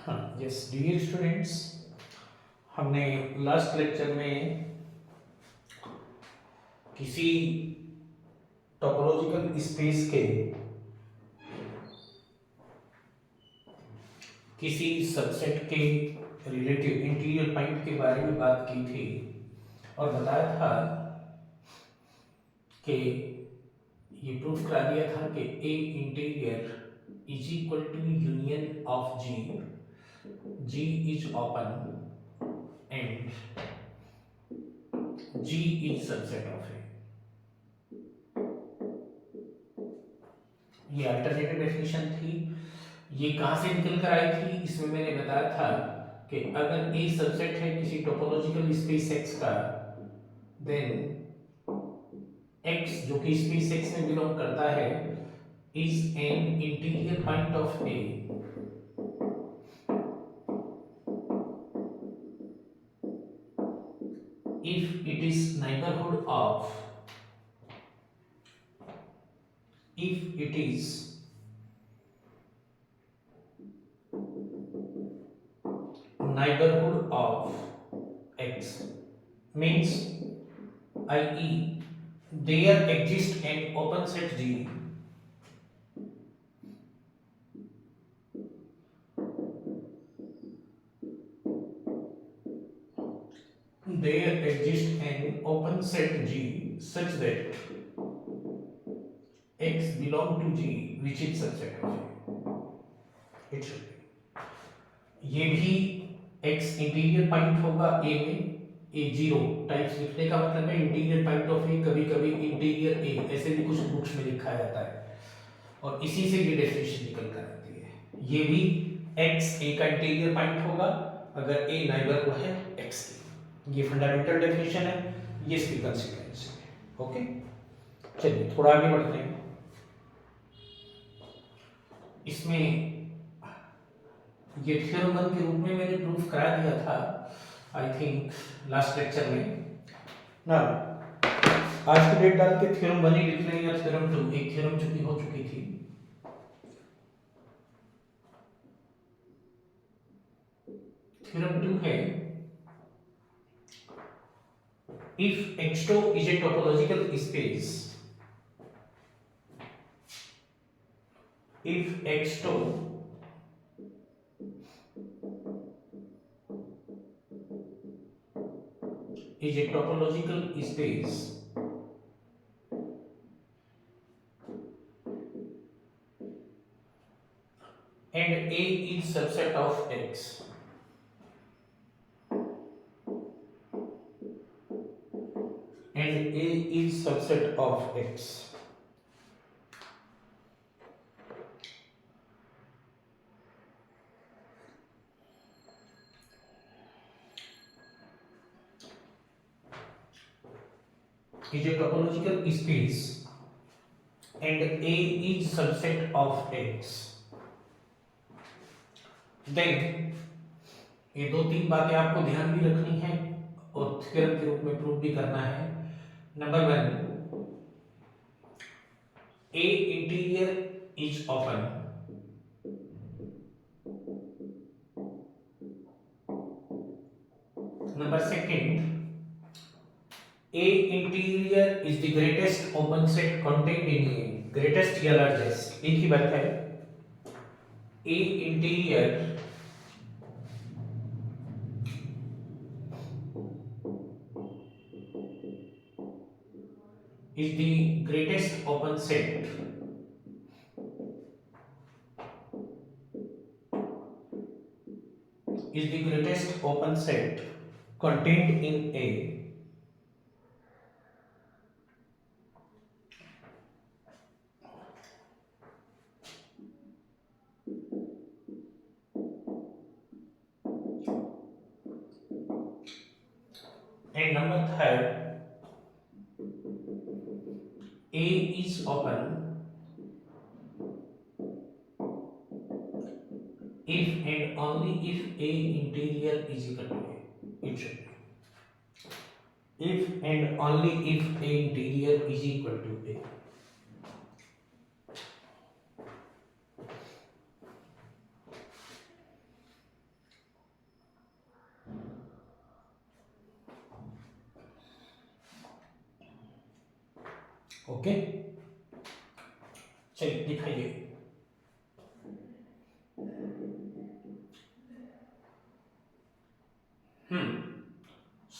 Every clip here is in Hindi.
हाँ यस डियर स्टूडेंट्स, हमने लास्ट लेक्चर में किसी टोपोलॉजिकल स्पेस के किसी सबसेट के रिलेटिव इंटीरियर पॉइंट के बारे में बात की थी और बताया था कि ये प्रूफ करा दिया था कि A interior is equal to union of G is open and G is subset of A. ये अल्टरनेटिव डेफिनेशन थी। ये कहां से निकल कर आई थी? इसमें मैंने बताया था कि अगर ए सबसेट है किसी टोपोलॉजिकल स्पेस एक्स का, देन एक्स जो कि स्पेस एक्स में बिलोंग करता है is an interior point of A if it is neighborhood of if it is neighborhood of x means i.e. there exists an open set G there exists an open set G such that x belong to G which is subset of A. It should be ये भी x इंटीरियर पॉइंट होगा A में। ए जीरो टाइप्स लिखने का मतलब है इंटीरियर पॉइंट ऑफ ए, कभी कभी इंटीरियर ए ऐसे भी कुछ बुक्स में लिखा जाता है और इसी से ये डेफिनेशन निकल कर आती है। ये भी x ए का इंटीरियर पॉइंट होगा अगर ए नेबरहुड है x की। ये फंडामेंटल डेफिनेशन है, ये इसकी कंसीक्वेंस है। ओके चलिए थोड़ा आगे बढ़ते हैं। इसमें ये थ्योरम वन के रूप में मैंने प्रूफ करा दिया था आई थिंक लास्ट लेक्चर में ना। आज की डेट डाल के थ्योरम वन ही लिख लें या थ्योरम टू, एक थ्योरम जो कि हो चुकी थी। थ्योरम टू है if x2 is a topological space, if x2 is a topological space and A is subset of X, and A is subset of X, is a topological space and A is subset of X, then ये दो तीन बातें आपको ध्यान भी रखनी है और थ्योरम के रूप में प्रूव भी करना है। Number one, A interior is open, number second, A interior is the greatest open set contained in A, greatest या largest एक ही बात है। A interior is the greatest open set is the greatest open set contained in A and number third, A is open if and only if A interior is equal to A. It should be if and only if A interior is equal to A. Okay, चलिए दिखाइए।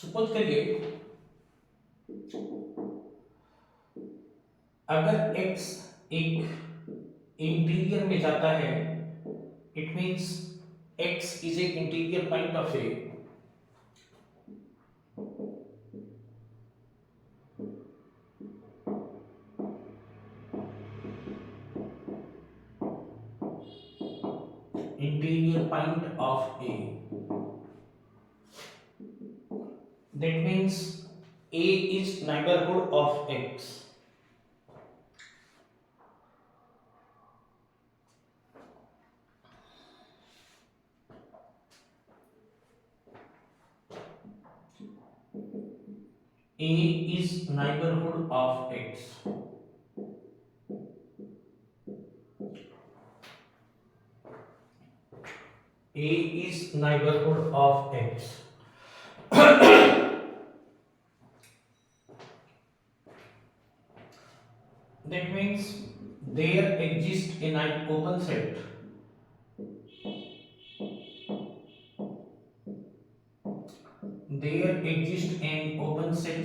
सपोज करिए अगर x एक इंटीरियर में जाता है, it means x is a interior point of A, interior point of A. That means A is neighborhood of X. A is neighborhood of X. A is neighborhood of X. That means there exists an open set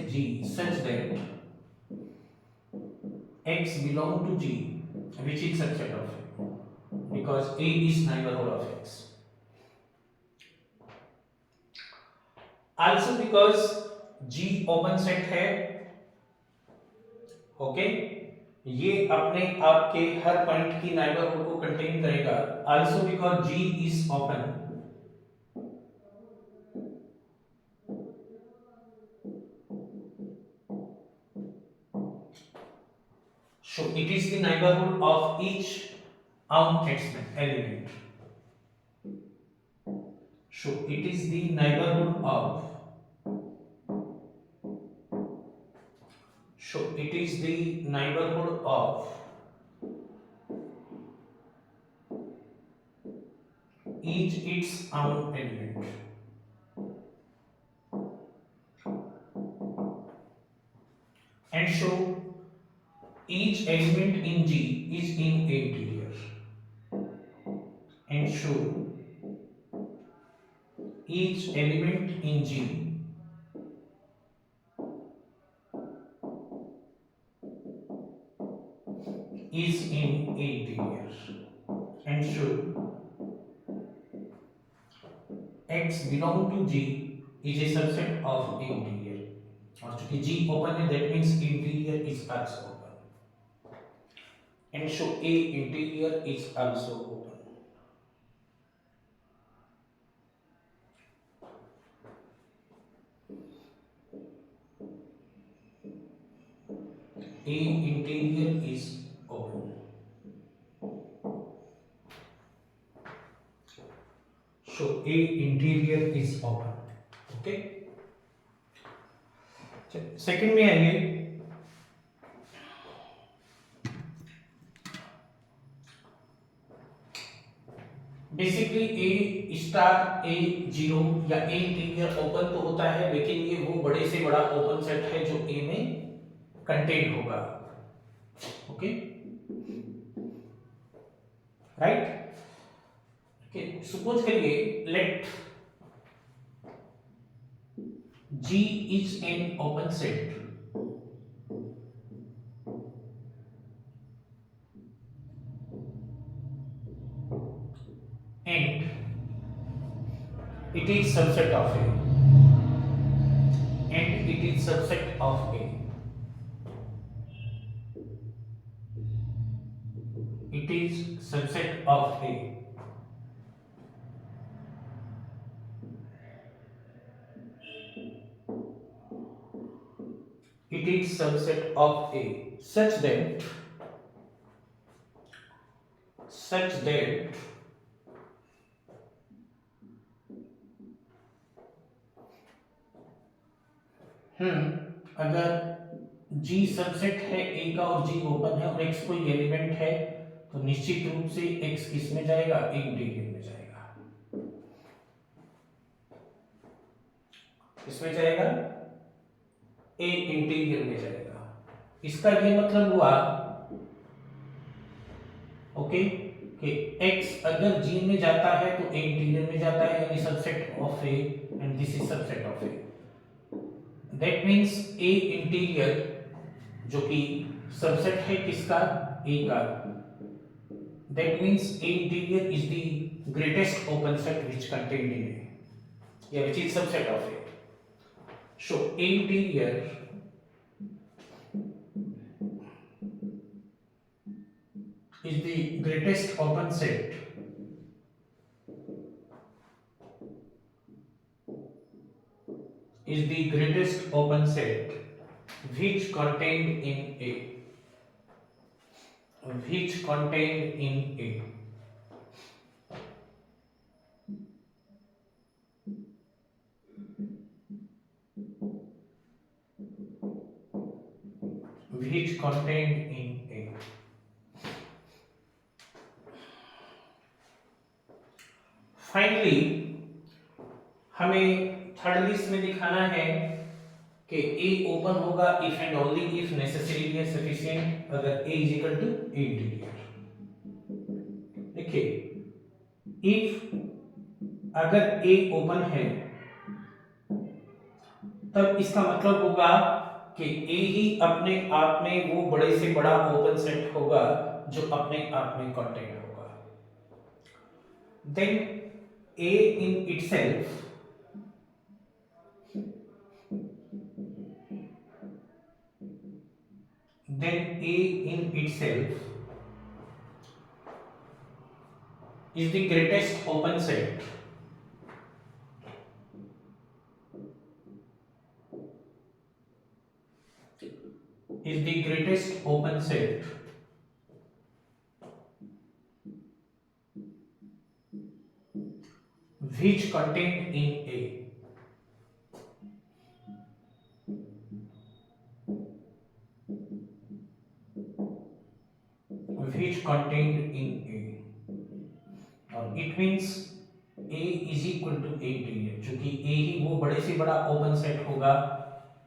G such that X belong to G, which is subset of A, because A is neighborhood of X. Also because G open set है, ओके, ये अपने आप के हर पॉइंट की नाइबरहुड को कंटेन करेगा. Also because G is open, so it is the neighborhood of each element. So it is the neighborhood of. So it is the neighborhood of each its own element. And so each element in G is in interior. And so each element in G is in interior. And so X belong to G is a subset of interior. और चूंकि G open है, that means interior is also open. And so A interior is also open. A interior is open. So A interior is open. Okay. Second में आइए. बेसिकली ए स्टार ए जीरो या ए इंटीरियर ओपन तो होता है, लेकिन ये वो बड़े से बड़ा ओपन सेट है जो ए में कंटेन होगा. Okay, right. ओके, सपोज करिए late G is an open set and it is subset of A, and it is subset of A. It is subset of A. It is subset of A such that अगर G सबसेट है A का और G ओपन है और X कोई एलिमेंट है, तो निश्चित रूप से X किस में जाएगा? A इंटीरियर में जाएगा. किसमें जाएगा? A इंटीरियर में जाएगा. इसका ये मतलब हुआ ओके कि x अगर G में जाता है तो A इंटीरियर में जाता है, यानी subset of A and this is subset of A। That means A interior जो कि सबसेट है किसका, A का, that means A interior is the greatest open set which contained in A, या which is subset of A। So A interior is the greatest open set which contained in A, which contained in A, which contained in A। Finally हमें थर्ड लिस्ट में दिखाना है कि A ओपन होगा if and only if necessarily and sufficient अगर A is equal to A interior. देखिए इफ अगर A ओपन है तब इसका मतलब होगा कि A ही अपने आप में वो बड़े से बड़ा ओपन सेट होगा जो अपने आप में कंटेंट होगा। Then A in itself is the greatest open set which contained in A, which contained in A, और it means A is equal to A interior, चूंकि A ही वो बड़े से बड़ा ओपन सेट होगा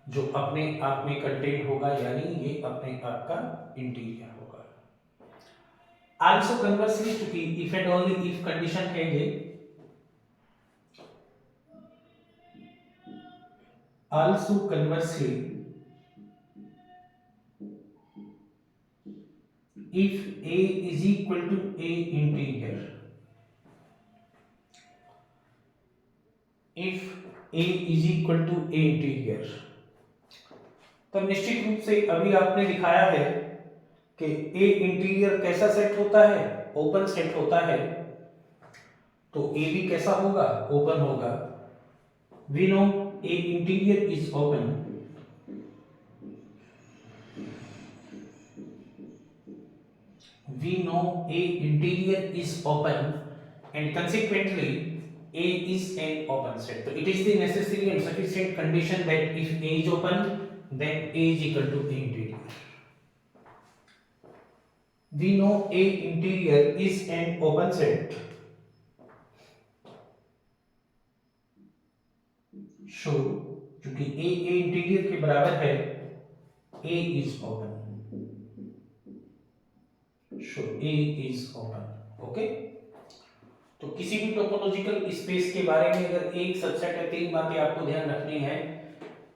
जो अपने आप में कंटेंट होगा, यानी ये अपने आप का इंटीरियर होगा। आल्सो कन्वर्सली, चूंकि if and only if condition है ये, also conversely if A is equal to A interior, if A is equal to A interior, तब निश्चित रूप से अभी आपने दिखाया है कि A इंटीरियर कैसा सेट होता है, ओपन सेट होता है, तो A भी कैसा होगा, ओपन होगा। We know A interior is open, we know A interior is open and consequently A is an open set. So it is the necessary and sufficient condition that if A is open, then A is equal to A interior. We know A interior is an open set. So क्योंकि A इंटीरियर के बराबर है, A is open. So A is open. Okay? तो किसी भी टोपोलॉजिकल स्पेस के बारे में अगर एक सबसेट है, तीन बातें आपको ध्यान रखनी है।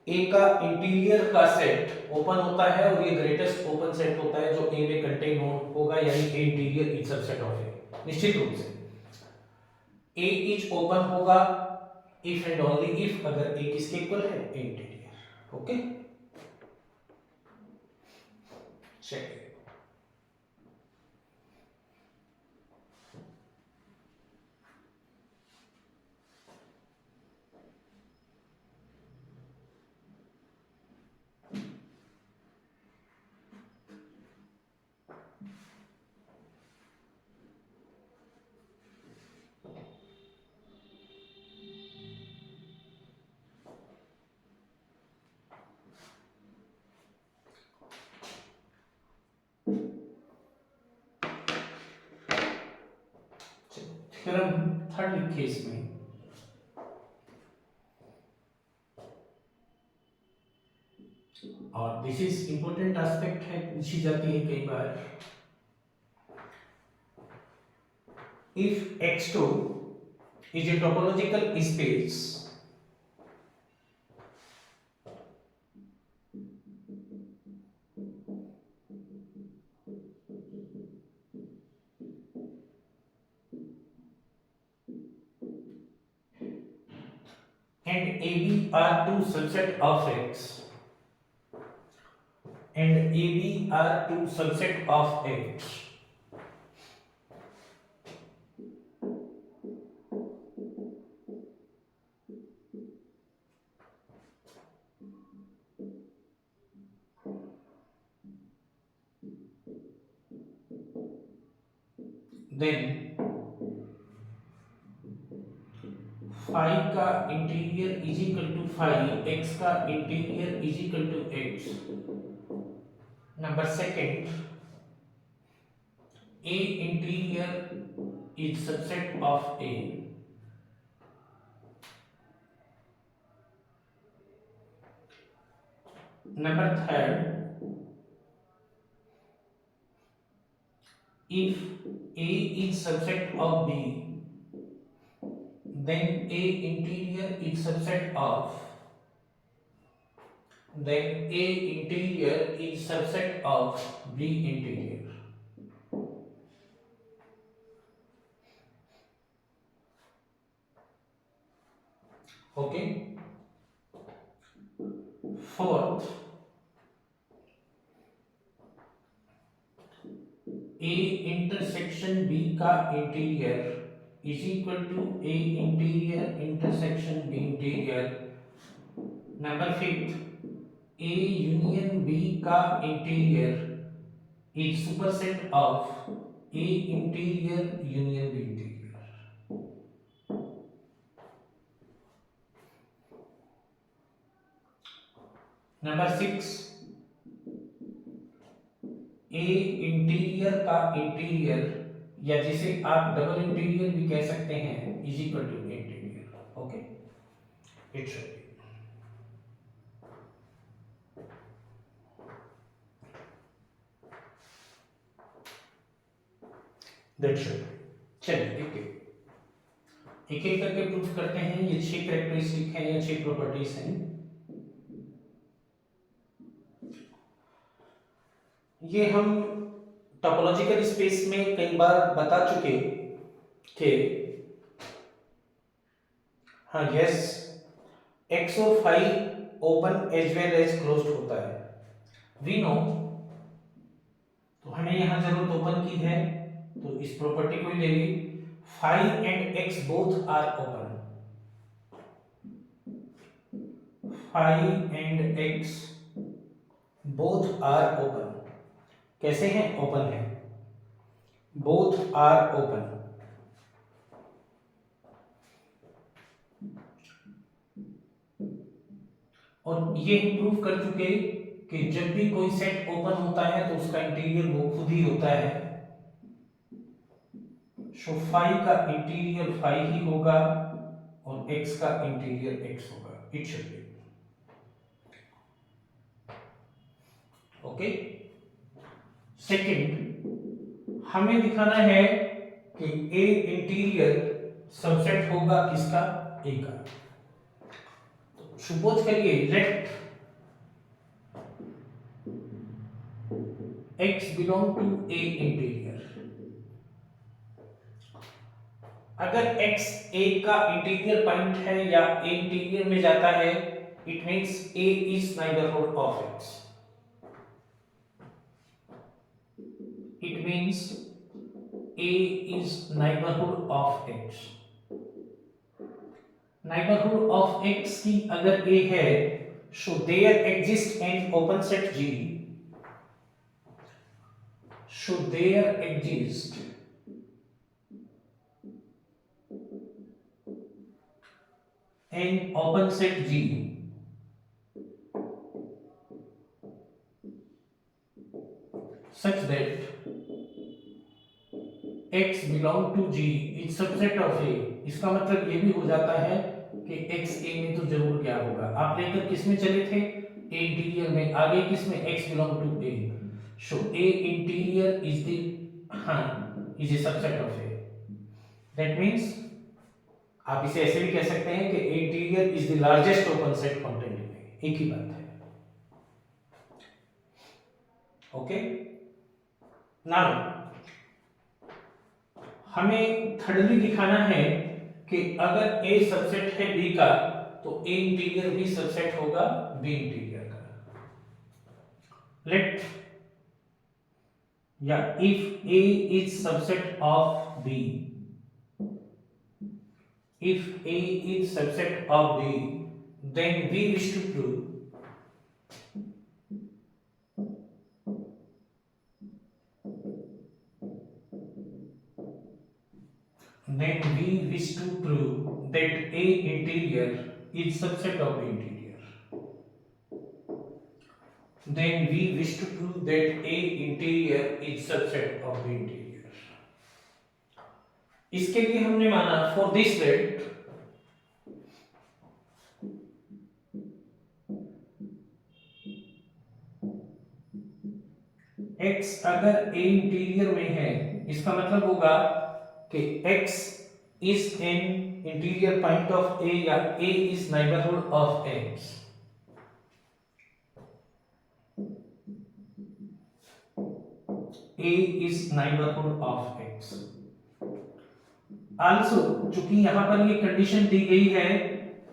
ए का इंटीरियर का सेट ओपन होता है और ये ग्रेटेस्ट ओपन सेट होता है जो ए में कंटेन होगा, यानी ए इंटीरियर इज सबसेट ऑफ ए। निश्चित रूप से ए इज ओपन होगा इफ एंड ओनली इफ अगर ए किसके इक्वल है, ए इंटीरियर। ओके, चलिए थ्योरम थर्ड केस में और दिस इज इंपॉर्टेंट एस्पेक्ट है, पूछी जाती है कई बार। If X2 is a topological space and AB are two subset of X, and AB are two subset of X, then phi का interior is equal to phi, x का interior is equal to x। Number second, A interior is subset of A। Number third, if A is subset of B, then A interior is subset of B interior। Okay. Fourth, A intersection B का interior is equal to A interior intersection B interior. Number fifth, A union B का interior is superset of A interior union B interior. Number six, A interior का इंटीरियर, या जिसे आप डबल इंटीरियर भी कह सकते हैं, is equal to interior. Okay, it should be. That should. चलिए एक एक करके प्रूफ करते हैं। ये 6 कैरेक्टरिस्टिक हैं या 6 प्रॉपर्टीज हैं। ये हम टोपोलॉजिकल स्पेस में कई बार बता चुके थे। हाँ, यस, एक्स और phi open as well as closed होता है, वी नो। तो हमें यहां जरूरत ओपन की है, तो इस प्रॉपर्टी को ही ले ली। Phi and X both are open, phi and X both are open. कैसे हैं? ओपन है, बोथ आर ओपन। और ये हम प्रूव कर चुके कि जब भी कोई सेट ओपन होता है तो उसका इंटीरियर वो खुद ही होता है। सो फाई का इंटीरियर फाई ही होगा और एक्स का इंटीरियर एक्स होगा। It should be okay. Second, हमें दिखाना है कि ए इंटीरियर सबसेट होगा किसका? ए का। तो सपोज करिए let x belong to A interior. अगर x a का इंटीरियर पॉइंट है या a इंटीरियर में जाता है, it means a is neighbourhood of x। It means A is neighborhood of X। Neighborhood of X की अगर A है, so there exists an open set G। So there exists an open set G such that x belong to G is subset of A। इसका मतलब ये भी हो जाता है कि एक्स ए में तो जरूर क्या होगा। आप लेकर किस में चले थे, ए इंटीरियर में, आगे किस में, X belong to A, so A interior is the is A subset of A. That means आप इसे ऐसे भी कह सकते हैं कि A interior is the largest open set content in A, एक ही बात है। ओके, नाउ हमें थर्डली दिखाना है कि अगर ए सबसेट है बी का तो ए इंटीरियर भी सबसेट होगा बी इंटीरियर का। लेट या if A is subset of B, if A is subset of B, then we wish to prove that A interior is subset of B interior. Then we wish to prove that A interior is subset of B interior. इसके लिए हमने माना for this that x अगर A इंटीरियर में है, इसका मतलब होगा कि x is an interior point of A या A is neighborhood of x. A is neighborhood of x. Also चूंकि यहां पर ये कंडीशन दी गई है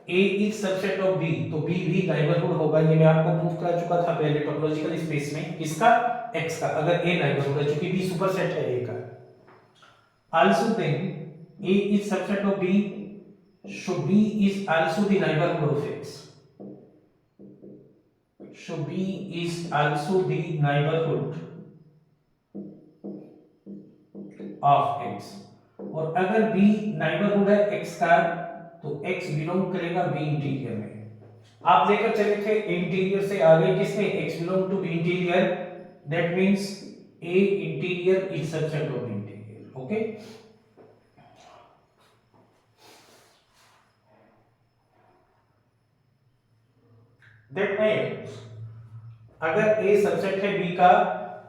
A is subset of B, तो B भी नाइबरहुड होगा। ये मैं आपको प्रूफ करा चुका था पहले टोपोलॉजिकल स्पेस में, किसका, X का, अगर A नाइबरहुड है, चूंकि B सुपरसेट है A का। Also then A is subset of B, so B is also the neighborhood of X. So B is also the neighborhood of X. और अगर B नाइबरहुड है X का तो X बिलोंग करेगा B इंटीरियर में। आप लेकर चले थे इंटीरियर से आगे किसमें, X belong to B interior, that means A interior is subset of B interior. Okay, that means अगर A सबसेट है B का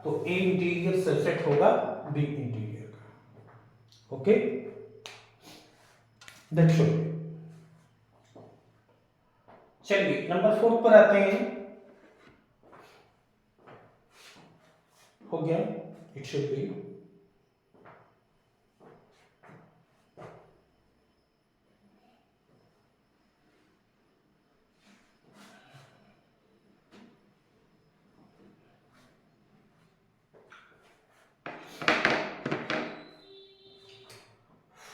तो A इंटीरियर सबसेट होगा B इंटीरियर का। Okay, that's all. चलिए नंबर 4 पर आते हैं। हो गया, इट शुड बी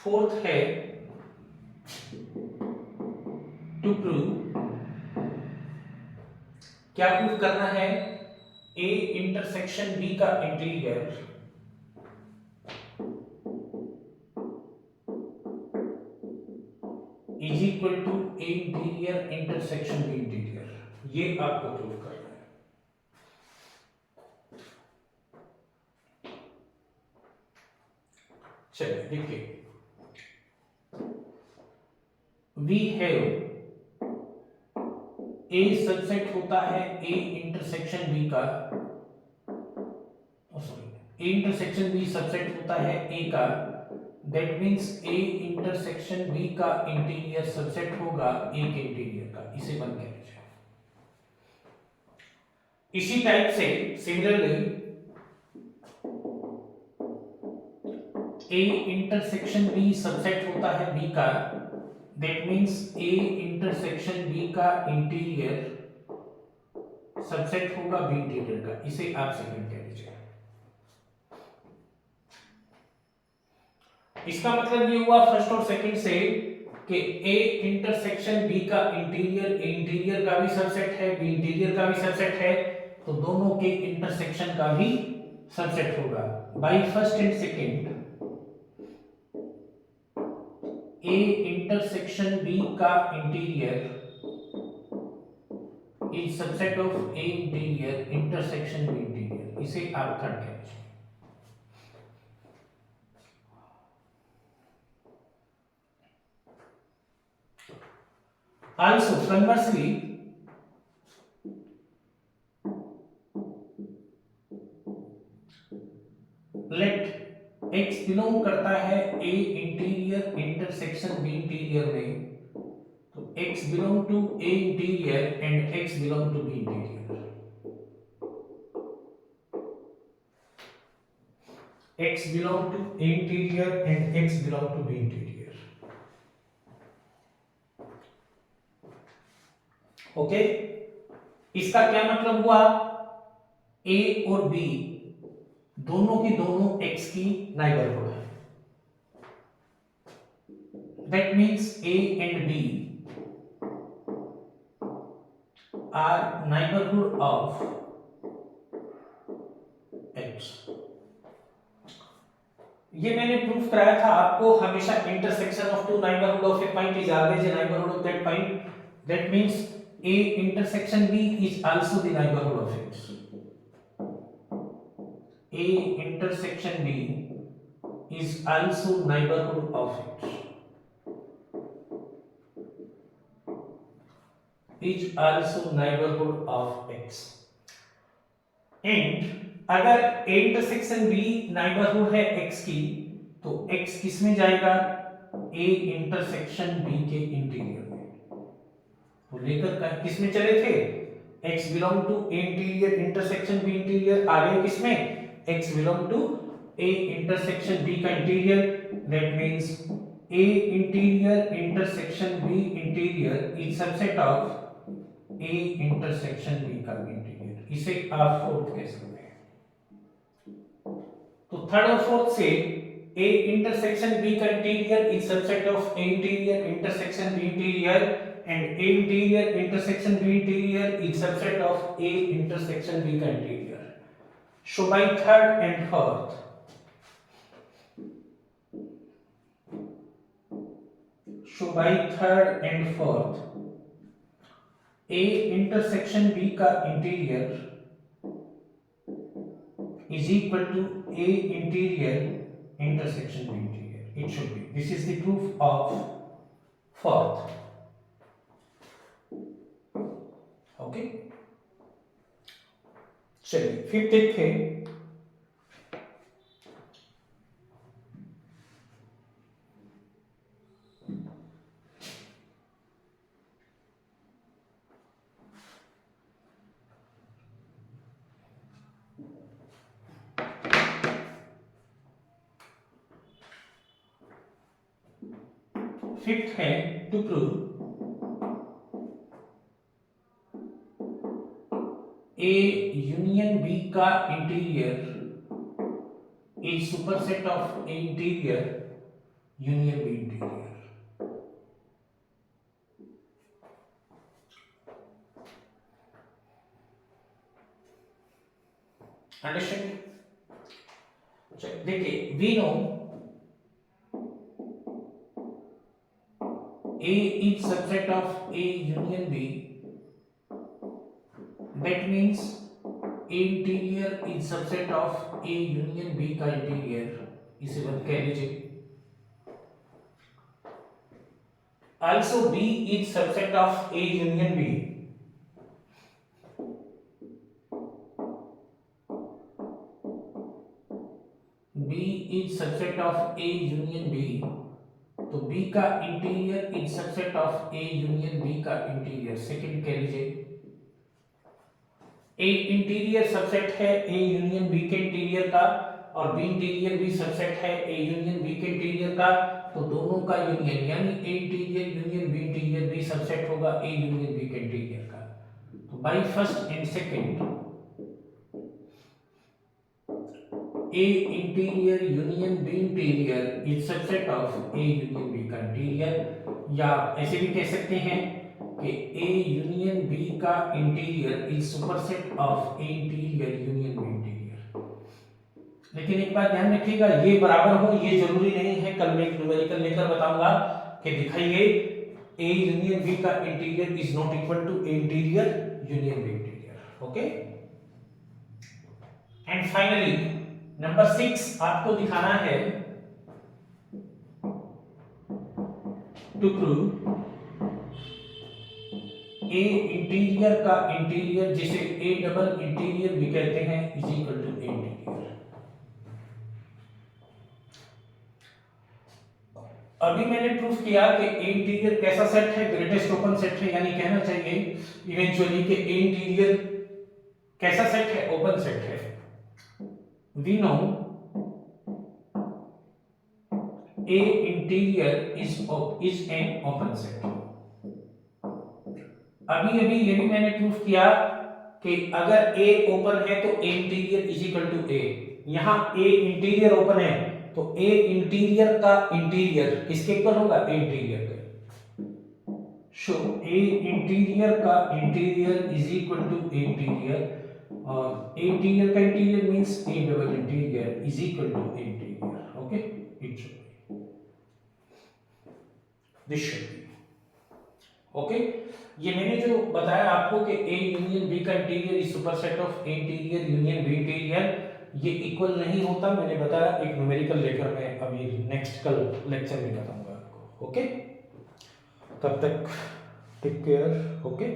फोर्थ है टू प्रूव, क्या प्रूव करना है, A इंटरसेक्शन B का interior is equal to A interior intersection B interior, ये आपको प्रूव करना है। चलिए देखिए, वी हैव A सबसेट होता है A इंटरसेक्शन B का, sorry, A intersection B subset होता है A का, that means A intersection B का इंटीरियर सबसेट होगा A के इंटीरियर का। इसे बंद कर लीजिए। इसी टाइप से similarly A intersection B subset होता है B का, that means A intersection B का इंटीरियर सबसेट होगा B इंटीरियर का। इसे आप सेकंड कह लीजिए। इसका मतलब ये हुआ फर्स्ट और सेकंड से कि A इंटरसेक्शन B का इंटीरियर A इंटीरियर का भी सबसेट है, B इंटीरियर का भी सबसेट है, तो दोनों के इंटरसेक्शन का भी सबसेट होगा। By first and second A intersection B का interior is subset of A interior intersection B interior, इसे आप थर्ड कह लीजिए। Also conversely, let x belong करता है a interior intersection b interior में, तो x belong to a interior and x belong to b interior. x belong to a interior and x belong to b interior। Okay, इसका क्या मतलब हुआ, a और b दोनों की दोनों x की नाइबरहुड है। That means a and b are neighbourhood of x। ये मैंने प्रूफ कराया था आपको, हमेशा intersection of two neighbourhood of a point is always a neighbourhood of that point. That means a intersection b is also the neighborhood of x। a intersection b is also neighborhood of x, is also neighborhood of x। And अगर a इंटरसेक्शन b नाइबरहुड है x की, तो x किस में जाएगा, a इंटरसेक्शन b के इंटीरियर में। तो लेकर किस में चले थे, x belong to a interior intersection b interior, आ गए किस में, x belong to a intersection b का interior. That means a interior intersection b interior is subset of a intersection b का इंटीरियर। इसे आप फोर्थ कह सकते हैं। तो थर्ड और फोर्थ से a इंटरसेक्शन b का interior is subset of a interior intersection b interior and a interior intersection b interior is subset of a intersection b का interior। So by third and fourth, so by third and fourth, a intersection b का interior is equal to a interior intersection b interior। It should be, this is the proof of fourth। Okay, चलिए फिफ्थ देखते हैं। फिफ्थ है to prove A union B का interior is superset of A interior union B interior. Understand? देखिए, we know A is subset of A union B। That means A interior is subset of A union B का इंटीरियर, इसे बंद कह लीजिए। Also B is subset of A union B। B is subset of A union B, तो B का interior is subset of A union B का इंटीरियर, सेकंड कह लीजिए। A इंटीरियर सबसेट है A यूनियन B के इंटीरियर का, और B इंटीरियर भी सबसेट है A यूनियन B के इंटीरियर का, तो दोनों का यूनियन यानी A interior union B interior भी सबसेट होगा A यूनियन B के इंटीरियर का। तो bye first and second A interior union B interior is subset of A union B का इंटीरियर, या ऐसे भी कह सकते हैं कि A यूनियन B का interior is superset of A interior union B interior. लेकिन एक बात ध्यान रखिएगा, ये बराबर हो ये जरूरी नहीं है। कल मैं एक न्यूमेरिकल लेकर बताऊंगा कि दिखाइए A यूनियन B का interior is not equal to A interior union B interior. Okay, and finally number 6 आपको दिखाना है टू प्रूव ए इंटीरियर का इंटीरियर जिसे ए डबल इंटीरियर भी कहते हैं इज इक्वल टू इंटीरियर। अभी मैंने प्रूफ किया कि ए इंटीरियर कैसा सेट है, ग्रेटेस्ट ओपन सेट है, यानी कहना चाहिए इवेंचुअली कि ए इंटीरियर कैसा सेट है, ओपन सेट है। We know A interior is an open set. अभी अभी ये भी मैंने प्रूफ किया कि अगर ए ओपन है तो A interior is equal to A. यहां ए इंटीरियर ओपन है तो ए इंटीरियर का इंटीरियर किसके इक्वल होगा, ए इंटीरियर का। सो ए इंटीरियर का interior is equal to A interior, और ए इंटीरियर का interior means A double interior is equal to A interior. Okay, it should this should be okay. ये मैंने जो बताया आपको कि ए यूनियन बी का interior is superset of A interior union B interior, ये इक्वल नहीं होता, मैंने बताया एक न्यूमेरिकल लेकर मैं अभी नेक्स्ट कल लेक्चर में बताऊंगा आपको। ओके, तब तक टेक केयर। ओके।